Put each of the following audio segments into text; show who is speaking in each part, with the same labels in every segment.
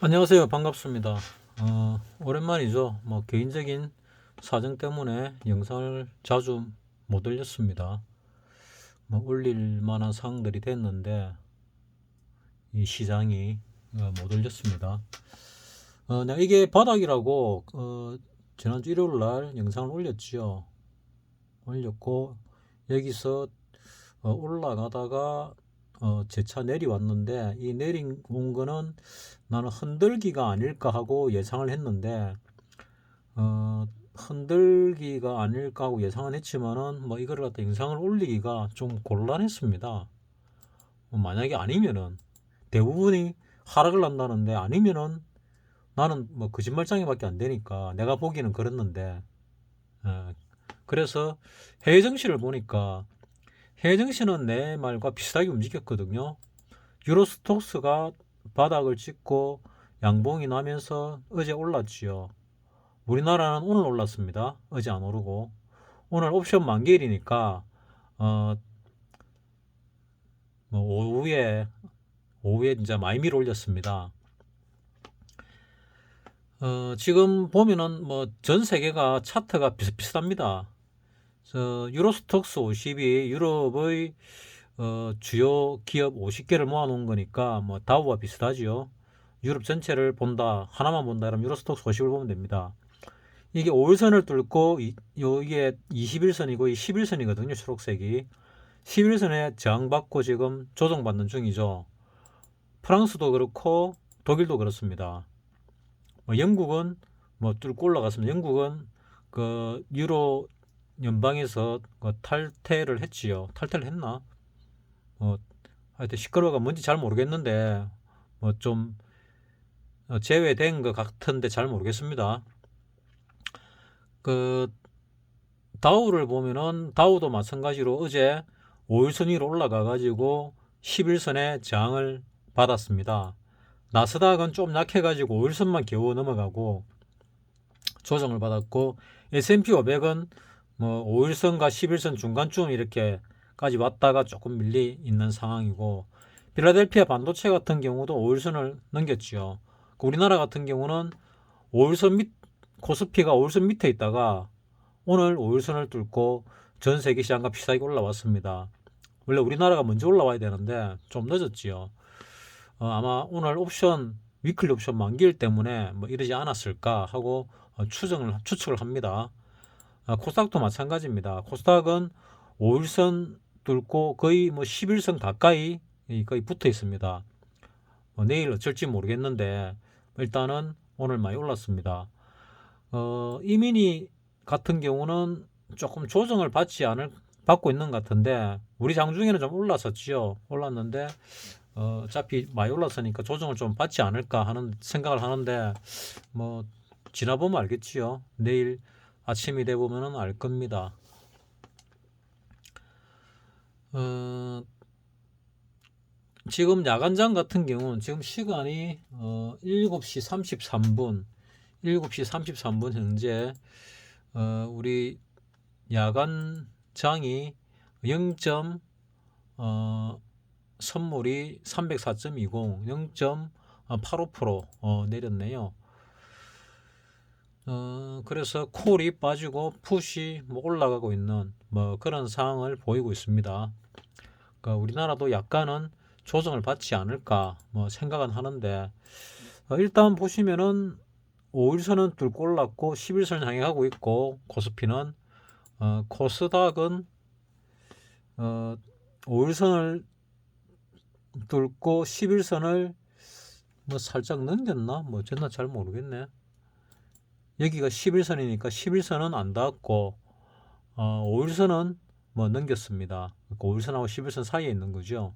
Speaker 1: 안녕하세요. 반갑습니다. 오랜만이죠. 뭐 개인적인 사정 때문에 영상을 자주 못 올렸습니다. 뭐 올릴 만한 사항들이 됐는데 이 시장이 못 올렸습니다. 내가 이게 바닥이라고 지난주 일요일 날 영상을 올렸지요. 올렸고 여기서 올라가다가 재차 내려왔는데 이 내린 거는 나는 흔들기가 아닐까 하고 예상을 했는데 흔들기가 아닐까 하고 예상은 했지만은 뭐 이거를 갖다 영상을 올리기가 좀 곤란했습니다. 만약에 아니면은 대부분이 하락을 한다는데 아니면은 나는 뭐 거짓말장애밖에 안 되니까 내가 보기는 그랬는데 그래서 해외 증시를 보니까 해외 증시는 내 말과 비슷하게 움직였거든요. 유로스톡스가 바닥을 찍고 양봉이 나면서 어제 올랐지요. 우리나라는 오늘 올랐습니다. 어제 안 오르고. 오늘 옵션 만기일이니까 뭐 오후에 진짜 많이 밀어 올렸습니다. 지금 보면은 뭐 전 세계가 차트가 비슷비슷합니다. 유로스톡스 50이 유럽의 주요 기업 50개를 모아놓은 거니까 뭐 다우와 비슷하지요. 유럽 전체를 본다, 하나만 본다, 그러면 유로스톡스 50을 보면 됩니다. 이게 5일선을 뚫고 이게 21선이고 이 11선이거든요. 초록색이 11선에 저항받고 지금 조정받는 중이죠. 프랑스도 그렇고 독일도 그렇습니다. 뭐 영국은 뭐 뚫고 올라갔습니다. 영국은 그 유로 연방에서 그 탈퇴를 했지요. 탈퇴를 했나? 하여튼 시끄러워가 뭔지 잘 모르겠는데 뭐 좀 제외된 것 같은데 잘 모르겠습니다. 그 다우를 보면은 다우도 마찬가지로 어제 5일선 위로 올라가 가지고 11선에 저항을 받았습니다. 나스닥은 좀 약해가지고 5일선만 겨우 넘어가고 조정을 받았고 S&P 500은 뭐 5일선과 11선 중간쯤 이렇게까지 왔다가 조금 밀리 있는 상황이고 필라델피아 반도체 같은 경우도 5일선을 넘겼지요. 우리나라 같은 경우는 5일선 밑 코스피가 5일선 밑에 있다가 오늘 5일선을 뚫고 전 세계 시장과 비슷하게 올라왔습니다. 원래 우리나라가 먼저 올라와야 되는데 좀 늦었지요. 아마 오늘 위클리 옵션 만기일 때문에 뭐 이러지 않았을까 하고 추측을 합니다. 코스닥도 마찬가지입니다. 코스닥은 5일선 뚫고 거의 뭐 11선 가까이 거의 붙어 있습니다. 내일 어쩔지 모르겠는데 일단은 오늘 많이 올랐습니다. 이민희 같은 경우는 조금 조정을 받고 있는 것 같은데 우리 장중에는 좀 올랐었지요. 올랐는데 어차피 많이 올랐으니까 조정을 좀 받지 않을까 하는 생각을 하는데 뭐 지나보면 알겠지요. 내일 아침이 되보면 알 겁니다. 지금 야간장 같은 경우는 지금 시간이 7시 33분 7시 33분 현재 우리 야간장이 0. 선물이 304.20 0.85% 내렸네요. 그래서 콜이 빠지고 풋이 뭐 올라가고 있는 뭐 그런 상황을 보이고 있습니다. 그러니까 우리나라도 약간은 조정을 받지 않을까 뭐 생각은 하는데 일단 보시면은 5일선은 뚫고 올랐고 11선 향해 가고 있고 코스피는 코스닥은 5일선을 뚫고 11선을 뭐 살짝 넘겼나? 뭐 졌나 잘 모르겠네. 여기가 11선이니까 11선은 안 닿았고 5일선은 뭐 넘겼습니다. 5일선하고 11선 사이에 있는 거죠.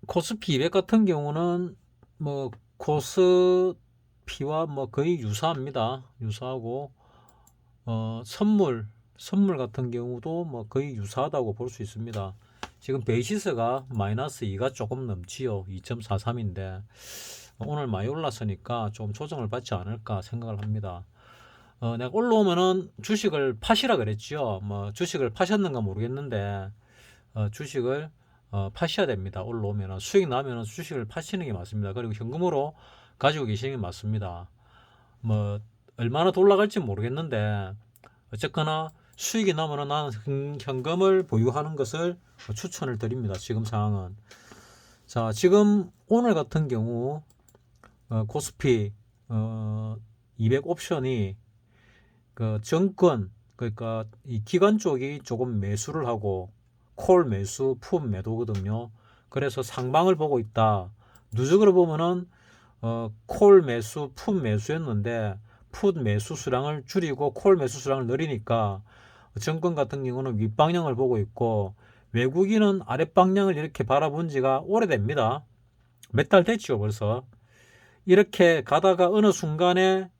Speaker 1: 코스피 200 같은 경우는 뭐 코스피와 뭐 거의 유사합니다. 유사하고 선물 같은 경우도 뭐 거의 유사하다고 볼 수 있습니다. 지금 베이시스가 마이너스 2가 조금 넘지요. 2.43인데 오늘 많이 올랐으니까 좀 조정을 받지 않을까 생각을 합니다. 내가 올라오면은 주식을 파시라 그랬지요. 뭐 주식을 파셨는가 모르겠는데 주식을 파셔야 됩니다. 올라오면은 수익 나면은 주식을 파시는 게 맞습니다. 그리고 현금으로 가지고 계시는 게 맞습니다. 뭐 얼마나 더 올라갈지 모르겠는데 어쨌거나 수익이 나면은 나는 현금을 보유하는 것을 추천을 드립니다. 지금 상황은. 자, 지금 오늘 같은 경우 코스피 200 옵션이 그 정권, 그러니까 이 기관 쪽이 조금 매수를 하고 콜 매수, 풋 매도거든요. 그래서 상방을 보고 있다. 누적으로 보면은 콜 매수, 풋 매수였는데 풋 매수 수량을 줄이고 콜 매수 수량을 늘리니까 정권 같은 경우는 윗방향을 보고 있고 외국인은 아랫방향을 이렇게 바라본 지가 오래됩니다. 몇 달 됐죠, 벌써. 이렇게 가다가 어느 순간에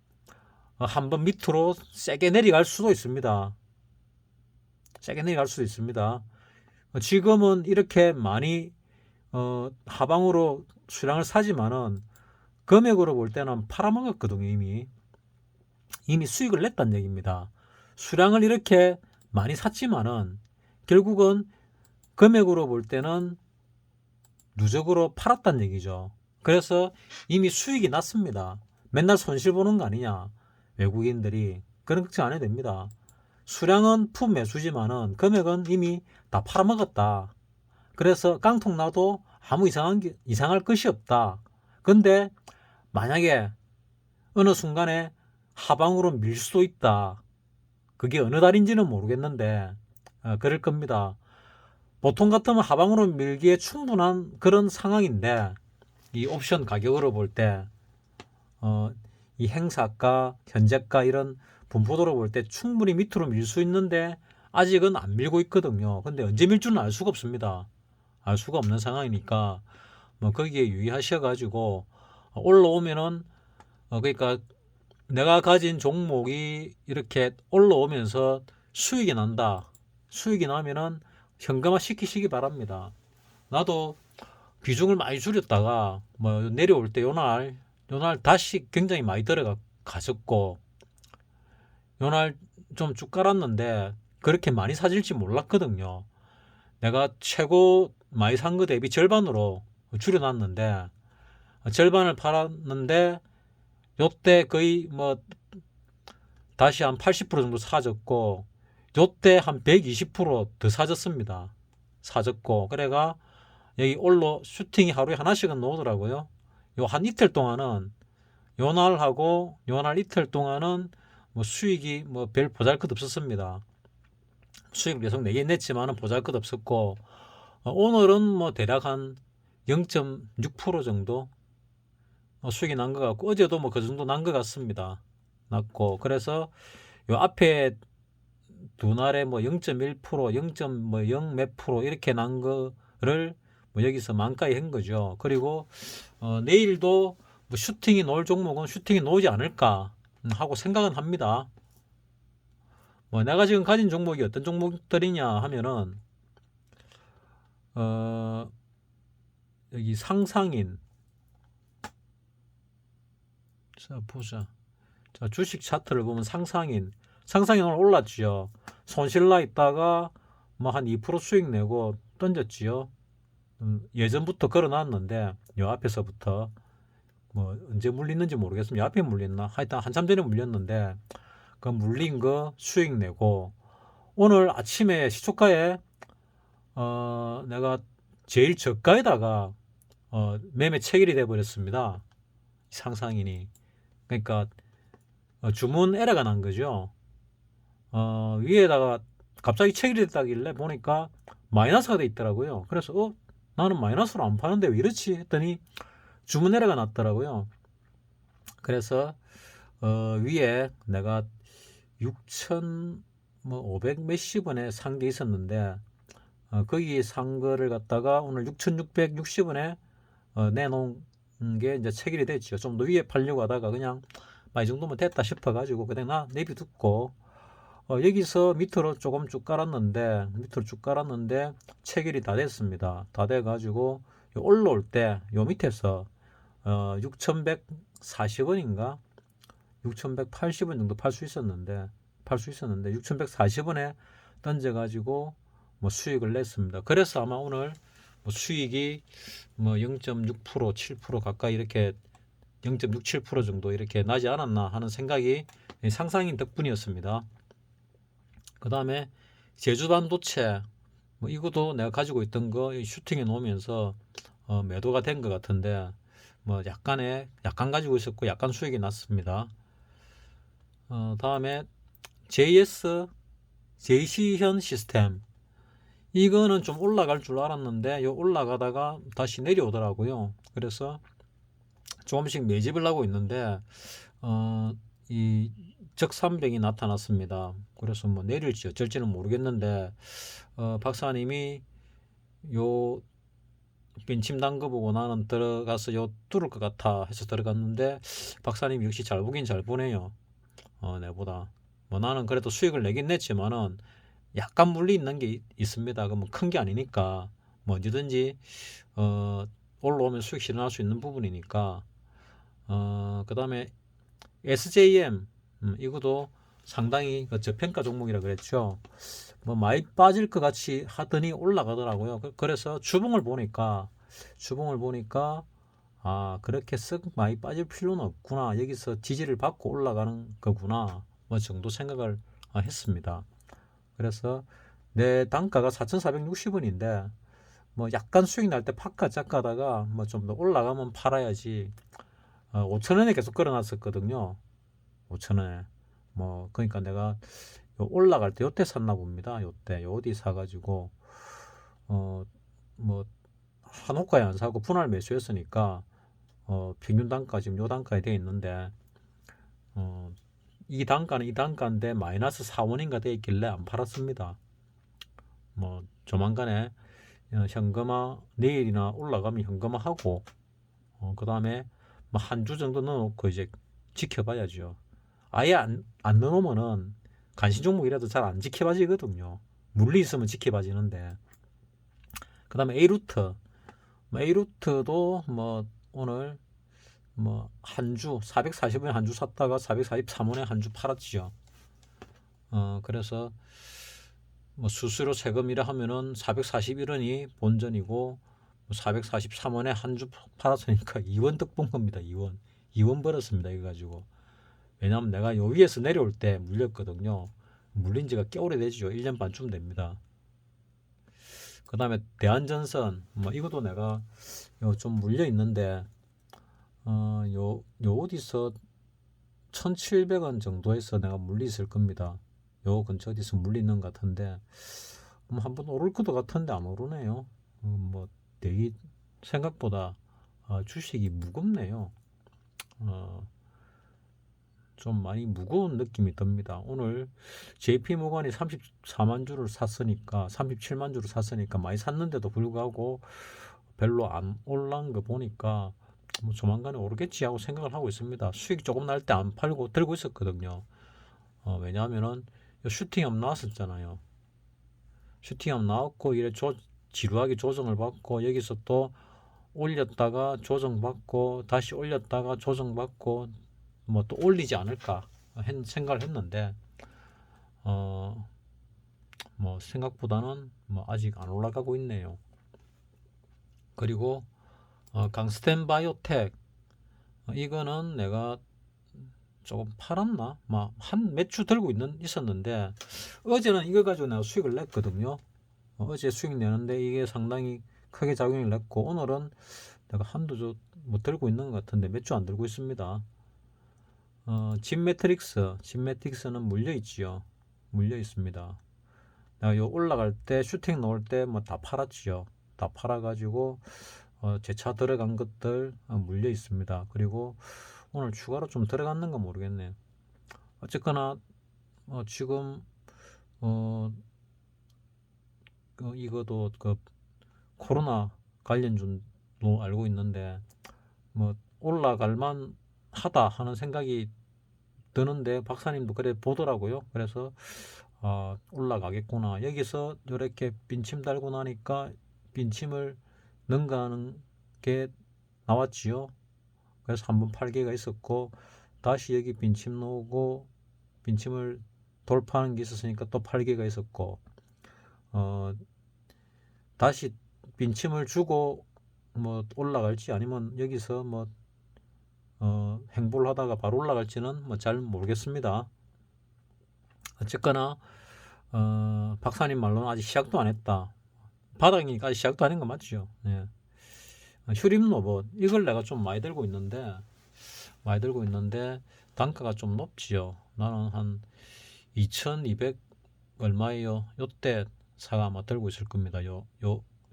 Speaker 1: 한번 밑으로 세게 내려갈 수도 있습니다. 세게 내려갈 수도 있습니다. 지금은 이렇게 많이 하방으로 수량을 사지만은 금액으로 볼 때는 팔아먹었거든요. 이미 수익을 냈다는 얘기입니다. 수량을 이렇게 많이 샀지만은 결국은 금액으로 볼 때는 누적으로 팔았다는 얘기죠. 그래서 이미 수익이 났습니다. 맨날 손실 보는 거 아니냐, 외국인들이. 그런 걱정 안 해도 됩니다. 수량은 풋 매수지만은 금액은 이미 다 팔아먹었다. 그래서 깡통 나도 아무 이상할 것이 없다. 근데 만약에 어느 순간에 하방으로 밀 수도 있다. 그게 어느 달인지는 모르겠는데 그럴 겁니다. 보통 같으면 하방으로 밀기에 충분한 그런 상황인데 이 옵션 가격으로 볼 때 이 행사가, 현재가 이런 분포도로 볼 때 충분히 밑으로 밀 수 있는데 아직은 안 밀고 있거든요. 근데 언제 밀 줄은 알 수가 없습니다. 알 수가 없는 상황이니까 뭐 거기에 유의하셔 가지고 올라오면은 그러니까 내가 가진 종목이 이렇게 올라오면서 수익이 난다. 수익이 나면은 현금화 시키시기 바랍니다. 나도 비중을 많이 줄였다가 뭐 내려올 때 요날 다시 굉장히 많이 갔었고 요날 좀 쭉 깔았는데 그렇게 많이 사질지 몰랐거든요. 내가 최고 많이 산 거 대비 절반으로 줄여놨는데 절반을 팔았는데 요때 거의 뭐 다시 한 80% 정도 사졌고 요때 한 120%더 사졌습니다. 사졌고 그래가 여기 올로 슈팅이 하루에 하나씩은 나오더라고요. 요 한 이틀 동안은 요날하고 요날 이틀 동안은 뭐 수익이 뭐 별 보잘것 없었습니다. 수익을 계속 내긴 냈지만은 보잘것 없었고 오늘은 뭐 대략 한 0.6% 정도 수익이 난 것 같고 어제도 뭐 그 정도 난 것 같습니다. 났고 그래서 요 앞에 두 날에 뭐 0.1%, 0.0 몇 프로 이렇게 난 거를 뭐 여기서 만가에 한 거죠. 그리고 내일도 뭐 슈팅이 놓을 종목은 슈팅이 놓지 않을까 하고 생각은 합니다. 뭐 내가 지금 가진 종목이 어떤 종목들이냐 하면은 여기 상상인. 자 보자. 자 주식 차트를 보면 상상인 오늘 올랐지요. 손실 나 있다가 뭐 한 2% 수익 내고 던졌지요. 예전부터 걸어놨는데 요 앞에서부터 뭐 언제 물리는지 모르겠습니다. 요 앞에 물렸나? 하여튼 한참 전에 물렸는데 그 물린 거 수익 내고 오늘 아침에 시초가에 내가 제일 저가에다가 매매 체결이 돼 버렸습니다. 상상인이. 그러니까 주문 에러가 난 거죠. 위에다가 갑자기 체결이 됐다길래 보니까 마이너스가 돼 있더라고요. 그래서 나는 마이너스로 안 파는데 왜 이렇지 했더니 주문 에러가 났더라고요. 그래서 위에 내가 6,500 몇십 원에 산 게 있었는데 거기 산 거를 갖다가 오늘 6,660원에 내놓은 게 이제 체결이 됐죠. 좀 더 위에 팔려고 하다가 그냥 이 정도면 됐다 싶어가지고 그냥 나 내비두고 여기서 밑으로 조금 쭉 깔았는데 체결이 다 됐습니다. 다 돼가지고 올라올 때 요 밑에서 6,140원인가 6,180원 정도 팔 수 있었는데 6,140원에 던져가지고 뭐 수익을 냈습니다. 그래서 아마 오늘 뭐 수익이 뭐 0.6%, 7% 가까이 이렇게 0.67% 정도 이렇게 나지 않았나 하는 생각이 상상인 덕분이었습니다. 그 다음에 제주 반도체 뭐 이것도 내가 가지고 있던 거 슈팅해 놓으면서 매도가 된 것 같은데 뭐 약간 가지고 있었고 약간 수익이 났습니다. 다음에 JC현 시스템 이거는 좀 올라갈 줄 알았는데 요 올라가다가 다시 내려오더라고요. 그래서 조금씩 매집을 하고 있는데 이 적산병이 나타났습니다. 그래서 뭐 내릴지 어쩔지는 모르겠는데 박사님이 요 빈침 단거 보고 나는 들어가서 요 뚫을 것 같아 해서 들어갔는데 박사님 역시 잘 보긴 잘 보네요. 내보다 뭐 나는 그래도 수익을 내긴 냈지만은 약간 물리 있는 게 있습니다. 그뭐 큰 게 아니니까 뭐 언제든지 올라오면 수익 실현할 수 있는 부분이니까 그 다음에 SJM 이것도 상당히 그 저평가 종목이라 그랬죠. 뭐 많이 빠질 것 같이 하더니 올라가더라고요. 그래서 주봉을 보니까 아 그렇게 썩 많이 빠질 필요는 없구나. 여기서 지지를 받고 올라가는 거구나. 뭐 정도 생각을 했습니다. 그래서 내 단가가 4,460원인데 뭐 약간 수익 날 때 파까 짝가다가 뭐 좀 더 올라가면 팔아야지. 5,000원에 계속 걸어놨었거든요. 5,000원에. 뭐 그러니까 내가 올라갈 때 요때 샀나 봅니다. 요때 어디 사가지고 뭐 한호가에 안 사고 분할 매수했으니까 평균 단가 지금 요 단가에 돼 있는데 이 단가는 이 단가인데 마이너스 4원인가 돼 있길래 안 팔았습니다. 뭐 조만간에 현금화 내일이나 올라가면 현금화하고 그 다음에 뭐 한 주 정도 넣어놓고 이제 지켜봐야죠. 아예 안 넣어놓으면은 간신 종목이라도 잘 안 지켜봐지거든요. 물리 있으면 지켜봐지는데. 그 다음에 A루트도 뭐 오늘 뭐 한 주 440원에 한 주 샀다가 443원에 한 주 팔았지요. 그래서 뭐 수수료 세금이라 하면은 441원이 본전이고 443원에 한 주 팔았으니까 2원 득 본 겁니다. 2원 벌었습니다. 이거 가지고. 왜냐면 내가 요 위에서 내려올 때 물렸거든요. 물린 지가 꽤 오래되죠. 1년 반쯤 됩니다. 그 다음에 대한전선 뭐 이것도 내가 좀 물려 있는데 요 어디서 1,700원 정도에서 내가 물리 있을 겁니다. 요 근처 어디서 물리 있는 것 같은데 한번 오를 것도 같은데 안 오르네요. 뭐 되게 생각보다 주식이 무겁네요. 좀 많이 무거운 느낌이 듭니다. 오늘 JP모건이 34만 주를 샀으니까 37만 주를 샀으니까 많이 샀는데도 불구하고 별로 안 올란 거 보니까 뭐 조만간에 오르겠지 하고 생각을 하고 있습니다. 수익 조금 날 때 안 팔고 들고 있었거든요. 왜냐하면은 슈팅업 나왔었잖아요. 슈팅업 나왔고 이래 지루하게 조정을 받고 여기서 또 올렸다가 조정받고 다시 올렸다가 조정받고 뭐 또 올리지 않을까 생각을 했는데 뭐 생각보다는 뭐 아직 안 올라가고 있네요. 그리고 강스텐 바이오텍 이거는 내가 조금 팔았나? 막 한 몇 주 들고 있었는데 어제는 이거 가지고 내가 수익을 냈거든요. 어제 수익 내는데 이게 상당히 크게 작용을 냈고 오늘은 내가 한두 주 뭐 들고 있는 것 같은데 몇 주 안 들고 있습니다. 진매트릭스는 물려 있지요. 물려 있습니다. 내가 요 올라갈 때 슈팅 넣을 때 뭐 다 팔았지요. 다 팔아가지고 제 차 들어간 것들 물려 있습니다. 그리고 오늘 추가로 좀 들어갔는 가 모르겠네. 어쨌거나 지금 이거도 그 코로나 관련주로 알고 있는데 뭐 올라갈만 하다 하는 생각이 드는데 박사님도 그래 보더라고요. 그래서 올라가겠구나. 여기서 이렇게 빈침 달고 나니까 빈침을 능가하는 게 나왔지요. 그래서 한번 팔기가 있었고 다시 여기 빈침 놓고 빈침을 돌파하는 게 있었으니까 또 팔기가 있었고 다시 빈침을 주고 뭐 올라갈지 아니면 여기서 뭐 행보를 하다가 바로 올라갈지는 뭐 잘 모르겠습니다. 어쨌거나 박사님 말로는 아직 시작도 안 했다. 바닥이니까 아직 시작도 안 한 거 맞죠? 네. 휴림 로봇 이걸 내가 좀 많이 들고 있는데 단가가 좀 높지요. 나는 한 2200 얼마예요? 요때 사가 아마 들고 있을 겁니다.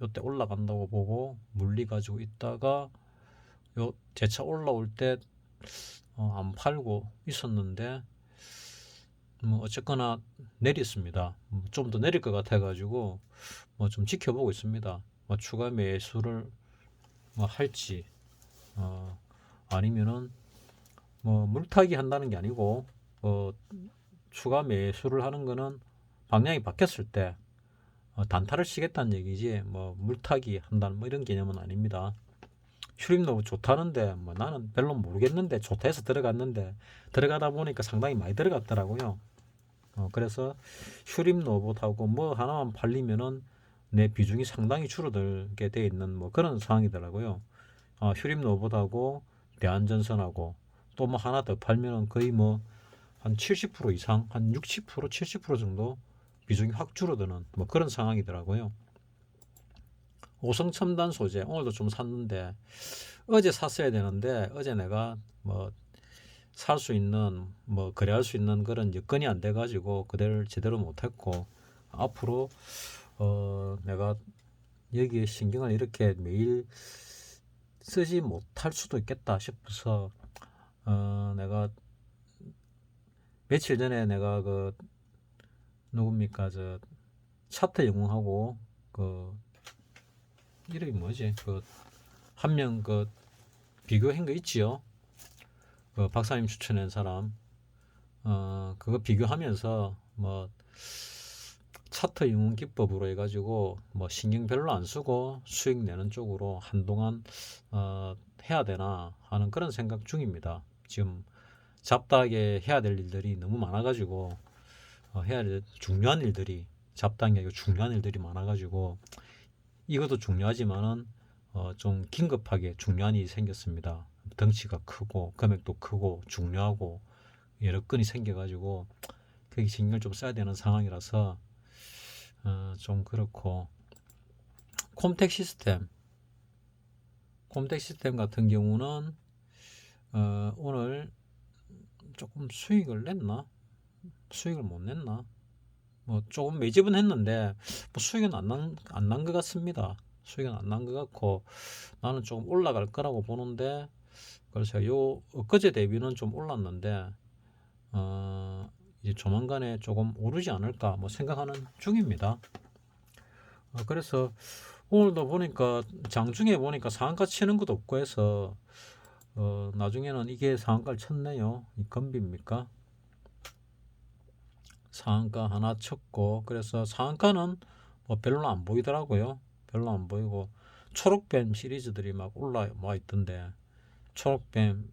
Speaker 1: 요때 올라간다고 보고 물리 가지고 있다가 요 제 차 올라올 때 안 팔고 있었는데 뭐 어쨌거나 내렸습니다. 좀 더 내릴 것 같아 가지고 뭐 좀 지켜보고 있습니다. 뭐 추가 매수를 뭐 할지 아니면은 뭐 물타기 한다는 게 아니고 추가 매수를 하는 거는 방향이 바뀌었을 때 단타를 치겠다는 얘기지 뭐 물타기 한다는 뭐 이런 개념은 아닙니다. 휴림 너무 좋다는데 뭐 나는 별로 모르겠는데 좋다 해서 들어갔는데 들어가다 보니까 상당히 많이 들어갔더라고요. 그래서 휴림 로봇하고 뭐 하나만 팔리면은 내 비중이 상당히 줄어들게 돼 있는 뭐 그런 상황이더라고요. 휴림 로봇하고 대한전선하고 또 뭐 하나 더 팔면은 거의 뭐 한 70% 이상, 한 60%, 70% 정도 비중이 확 줄어드는 뭐 그런 상황이더라고요. 오성첨단 소재 오늘도 좀 샀는데 어제 샀어야 되는데 어제 내가 뭐 살 수 있는 뭐 거래할 수 있는 그런 여건이 안 돼 가지고 그대를 제대로 못 했고 앞으로 내가 여기에 신경을 이렇게 매일 쓰지 못할 수도 있겠다 싶어서 내가 며칠 전에 내가 그 누굽니까 저 차트 영웅하고 그 이름이 뭐지 그 한 명 그 비교한 거 있지요. 그 박사님 추천한 사람 그거 비교하면서 뭐 차트 영웅 기법으로 해가지고 뭐 신경 별로 안 쓰고 수익 내는 쪽으로 한동안 해야 되나 하는 그런 생각 중입니다. 지금 잡다하게 해야 될 일들이 너무 많아가지고 해야 될 중요한 일들이 잡다한 게 중요한 일들이 많아가지고 이것도 중요하지만은 좀 긴급하게 중요한 일이 생겼습니다. 덩치가 크고 금액도 크고 중요하고 여러 건이 생겨가지고 거기 신경을 좀 써야 되는 상황이라서 좀 그렇고 콤텍 시스템 같은 경우는 오늘 조금 수익을 냈나? 수익을 못 냈나? 뭐 조금 매집은 했는데 뭐 수익은 안 난 것 같습니다. 수익은 안 난 것 같고 나는 조금 올라갈 거라고 보는데 그래서 요 엊그제 대비는 좀 올랐는데 이제 조만간에 조금 오르지 않을까 뭐 생각하는 중입니다. 그래서 오늘도 보니까 장중에 보니까 상한가 치는 것도 없고 해서 나중에는 이게 상한가를 쳤네요. 이 건비입니까? 상한가 하나 쳤고 그래서 상한가는 뭐 별로 안 보이더라고요. 별로 안 보이고 초록뱀 시리즈들이 막 올라와 있던데 초록뱀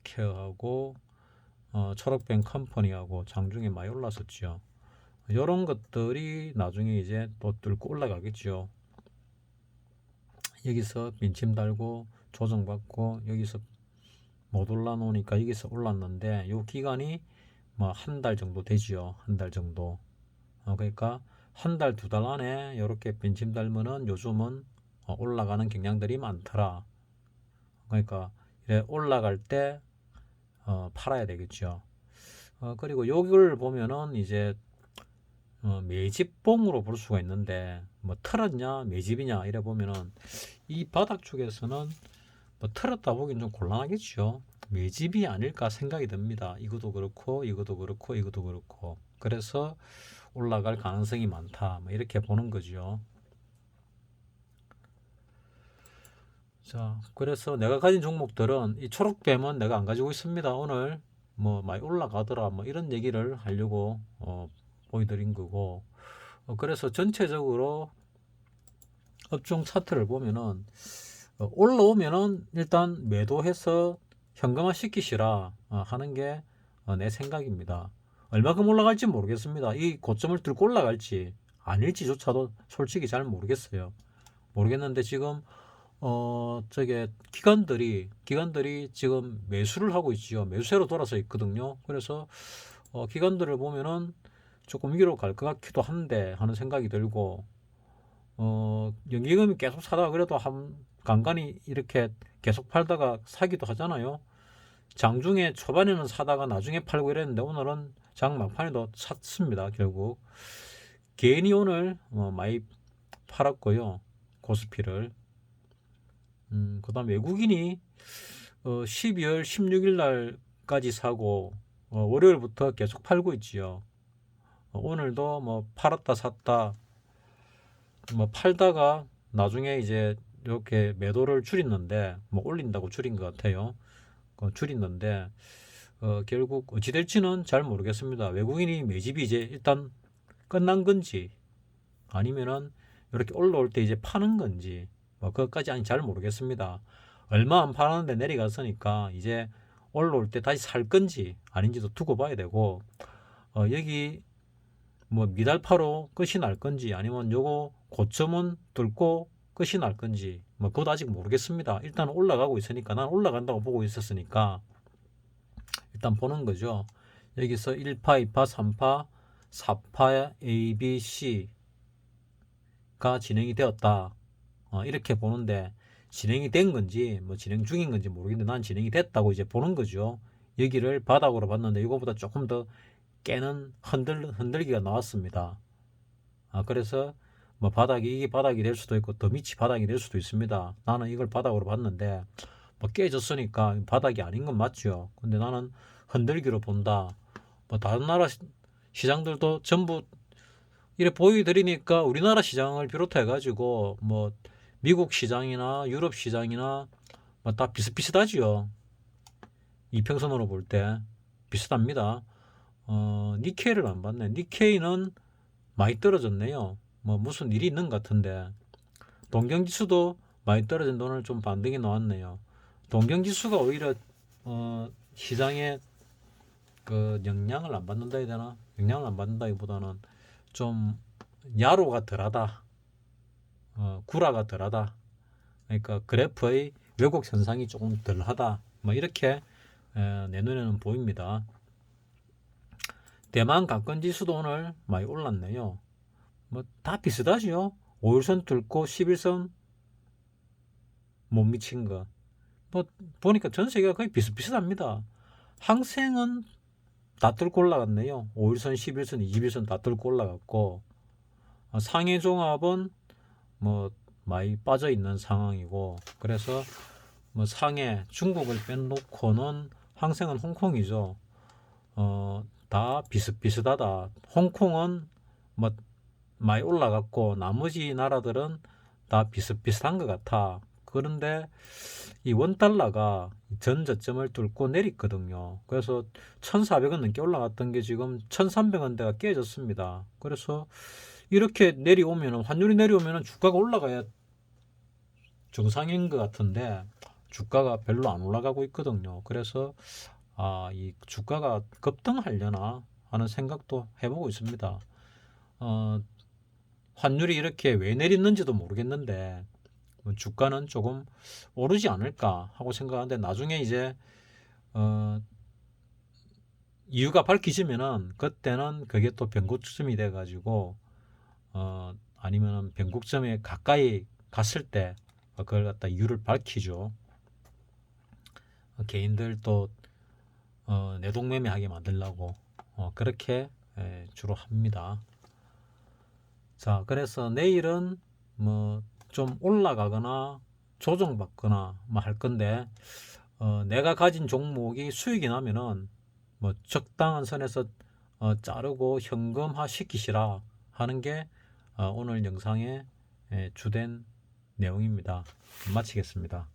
Speaker 1: 헬스케어하고 초록뱀 컴퍼니하고 장중에 많이 올랐었죠. 이런 것들이 나중에 이제 또 뚫고 올라가겠죠. 여기서 빈침 달고 조정받고 여기서 못 올라놓으니까 여기서 올랐는데 이 기간이 뭐 한 달 정도 되지요. 한 달 정도. 그러니까 한 달, 두 달 안에 이렇게 빈침 달면은 요즘은 올라가는 경향들이 많더라. 그러니까 올라갈 때 팔아야 되겠죠. 그리고 여기를 보면은 이제 매집봉으로 볼 수가 있는데 뭐 털었냐 매집이냐 이래 보면은 이 바닥 쪽에서는 뭐 털었다 보기엔 좀 곤란하겠죠. 매집이 아닐까 생각이 듭니다. 이것도 그렇고 이것도 그렇고 이것도 그렇고 그래서 올라갈 가능성이 많다 뭐 이렇게 보는 거죠. 자, 그래서 내가 가진 종목들은 이 초록뱀은 내가 안 가지고 있습니다. 오늘 뭐 많이 올라가더라 뭐 이런 얘기를 하려고 보여드린 거고 그래서 전체적으로 업종 차트를 보면은 올라오면은 일단 매도해서 현금화 시키시라 하는 게 내 생각입니다. 얼마큼 올라갈지 모르겠습니다. 이 고점을 뚫고 올라갈지 아닐지조차도 솔직히 잘 모르겠어요. 모르겠는데 지금 저게 기관들이 지금 매수를 하고 있지요. 매수세로 돌아서 있거든요. 그래서 기관들을 보면은 조금 위로 갈 것 같기도 한데 하는 생각이 들고, 연기금이 계속 사다가 그래도 간간히 이렇게 계속 팔다가 사기도 하잖아요. 장중에 초반에는 사다가 나중에 팔고 이랬는데 오늘은 장 막판에도 샀습니다. 결국 개인이 오늘 많이 팔았고요. 코스피를. 그 다음 외국인이 12월 16일 날까지 사고 월요일부터 계속 팔고 있지요. 오늘도 뭐 팔았다 샀다 뭐 팔다가 나중에 이제 이렇게 매도를 줄였는데 뭐 올린다고 줄인 것 같아요. 줄였는데 결국 어찌 될지는 잘 모르겠습니다. 외국인이 매집이 이제 일단 끝난 건지 아니면은 이렇게 올라올 때 이제 파는 건지 뭐 그것까지 아니 잘 모르겠습니다. 얼마 안 팔았는데 내려갔으니까 이제 올라올 때 다시 살 건지 아닌지도 두고 봐야 되고, 여기 뭐 미달파로 끝이 날 건지 아니면 요거 고점은 뚫고 끝이 날 건지 뭐 그것도 아직 모르겠습니다. 일단 올라가고 있으니까 난 올라간다고 보고 있었으니까 일단 보는 거죠. 여기서 1파, 2파, 3파, 4파 A, B, C가 진행이 되었다. 이렇게 보는데 진행이 된 건지 뭐 진행 중인 건지 모르겠는데 난 진행이 됐다고 이제 보는 거죠. 여기를 바닥으로 봤는데 이거보다 조금 더 깨는 흔들기가 나왔습니다. 그래서 뭐 이게 바닥이 될 수도 있고 더 밑이 바닥이 될 수도 있습니다. 나는 이걸 바닥으로 봤는데 뭐 깨졌으니까 바닥이 아닌 건 맞죠. 근데 나는 흔들기로 본다. 뭐 다른 나라 시장들도 전부 이래 보여드리니까 우리나라 시장을 비롯해 가지고 뭐 미국 시장이나 유럽 시장이나 뭐 다 비슷비슷하지요. 이평선으로 볼 때 비슷합니다. 니케이를 안 봤네. 니케이는 많이 떨어졌네요. 뭐 무슨 일이 있는 것 같은데 동경지수도 많이 떨어진 돈을 좀 반등이 나왔네요. 동경지수가 오히려 시장에 그 영향을 안 받는다 해야 되나? 영향을 안 받는다기보다는 좀 야로가 덜하다, 구라가 덜하다. 그러니까 그래프의 왜곡 현상이 조금 덜하다. 뭐 이렇게 내 눈에는 보입니다. 대만 강건지수도 오늘 많이 올랐네요. 뭐 다 비슷하죠. 5일선 뚫고 11선 못 미친 거. 뭐 보니까 전 세계가 거의 비슷비슷합니다. 항생은 다 뚫고 올라갔네요. 5일선, 11선, 21선 다 뚫고 올라갔고, 상해 종합은 뭐 많이 빠져 있는 상황이고, 그래서 뭐 상해 중국을 빼놓고는 항생은 홍콩이죠. 다 비슷비슷하다. 홍콩은 뭐 많이 올라갔고 나머지 나라들은 다 비슷비슷한 것 같아. 그런데 이 원달러가 전 저점을 뚫고 내렸거든요. 그래서 1,400원 넘게 올라갔던 게 지금 1,300원대가 깨졌습니다. 그래서 이렇게 내려오면 환율이 내려오면 주가가 올라가야 정상인 것 같은데 주가가 별로 안 올라가고 있거든요. 그래서 이 주가가 급등하려나 하는 생각도 해보고 있습니다. 환율이 이렇게 왜 내렸는지도 모르겠는데 주가는 조금 오르지 않을까 하고 생각하는데 나중에 이제 이유가 밝혀지면은 그때는 그게 또 변곡점이 돼 가지고 아니면은 변곡점에 가까이 갔을 때 그걸 갖다 이유를 밝히죠. 개인들 또 내동매매하게 만들려고 그렇게 주로 합니다. 자, 그래서 내일은 뭐 좀 올라가거나 조정받거나 뭐 할 건데 내가 가진 종목이 수익이 나면은 뭐 적당한 선에서 자르고 현금화 시키시라 하는 게 오늘 영상의 주된 내용입니다. 마치겠습니다.